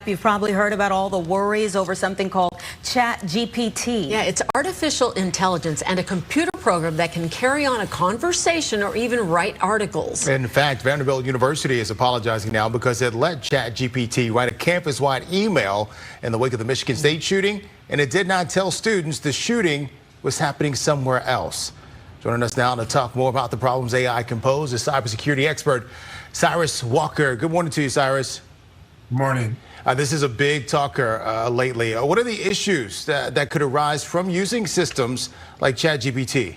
You've probably heard about all the worries over something called ChatGPT. Yeah, it's artificial intelligence and a computer program that can carry on a conversation or even write articles. In fact, Vanderbilt University is apologizing now because it let ChatGPT write a campus-wide email in the wake of the Michigan State shooting, and it did not tell students the shooting was happening somewhere else. Joining us now to talk more about the problems AI can pose is cybersecurity expert Cyrus Walker. Good morning to you, Cyrus. Good morning. This is a big talker lately. What are the issues that could arise from using systems like ChatGPT?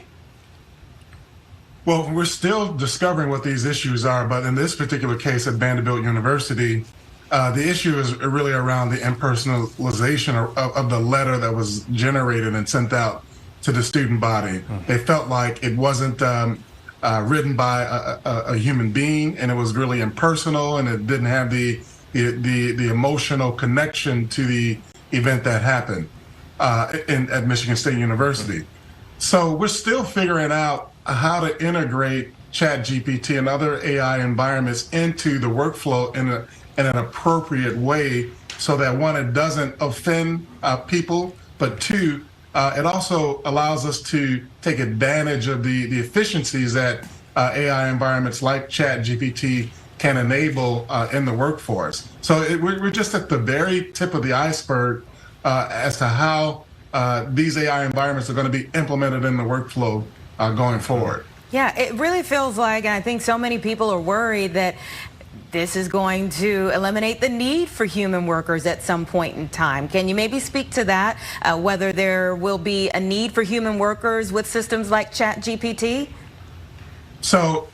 Well, we're still discovering what these issues are, but in this particular case at Vanderbilt University, the issue is really around the impersonalization of the letter that was generated and sent out to the student body. They felt like it wasn't written by a human being, and it was really impersonal, and it didn't have the emotional connection to the event that happened at Michigan State University. So we're still figuring out how to integrate ChatGPT and other AI environments into the workflow in an appropriate way so that, one, it doesn't offend people, but two, it also allows us to take advantage of the efficiencies that AI environments like ChatGPT can enable in the workforce. So we're just at the very tip of the iceberg as to how these AI environments are going to be implemented in the workflow going forward. Yeah, it really feels like, and I think so many people are worried that this is going to eliminate the need for human workers at some point in time. Can you maybe speak to that, whether there will be a need for human workers with systems like ChatGPT? So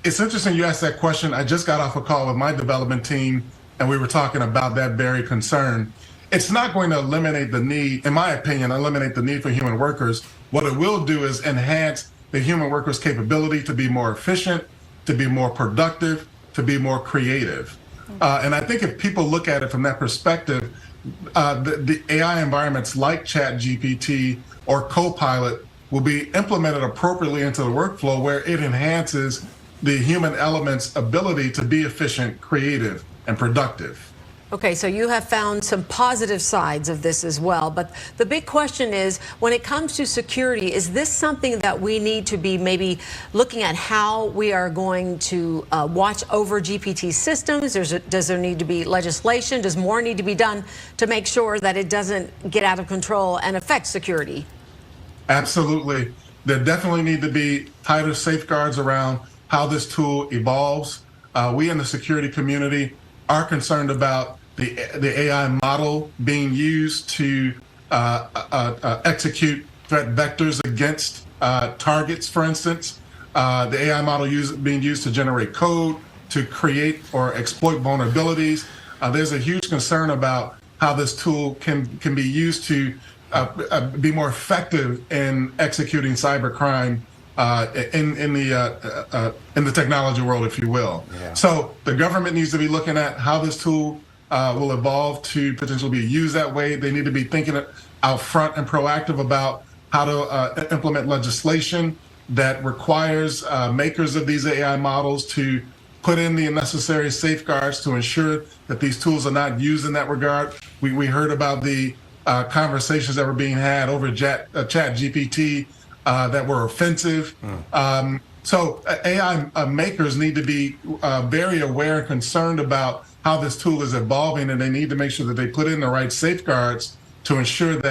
it's interesting you asked that question. I just got off a call with my development team, and we were talking about that very concern. It's not going to eliminate the need, in my opinion, eliminate the need for human workers. What it will do is enhance the human workers' capability to be more efficient, to be more productive, to be more creative. And I think if people look at it from that perspective, the AI environments like ChatGPT or Copilot will be implemented appropriately into the workflow where it enhances the human element's ability to be efficient, creative, and productive. Okay, so you have found some positive sides of this as well, but the big question is, when it comes to security, is this something that we need to be maybe looking at how we are going to watch over GPT systems? Does there need to be legislation? Does more need to be done to make sure that it doesn't get out of control and affect security? Absolutely. There definitely need to be tighter safeguards around how this tool evolves. We in the security community are concerned about the AI model being used to execute threat vectors against targets, for instance. The AI model being used to generate code, to create or exploit vulnerabilities. There's a huge concern about how this tool can be used to be more effective in executing cybercrime in the technology world, if you will. Yeah. So the government needs to be looking at how this tool will evolve to potentially be used that way. They need to be thinking out front and proactive about how to implement legislation that requires makers of these AI models to put in the necessary safeguards to ensure that these tools are not used in that regard. We heard about the conversations that were being had over ChatGPT that were offensive. So AI makers need to be very aware and concerned about how this tool is evolving, and they need to make sure that they put in the right safeguards to ensure that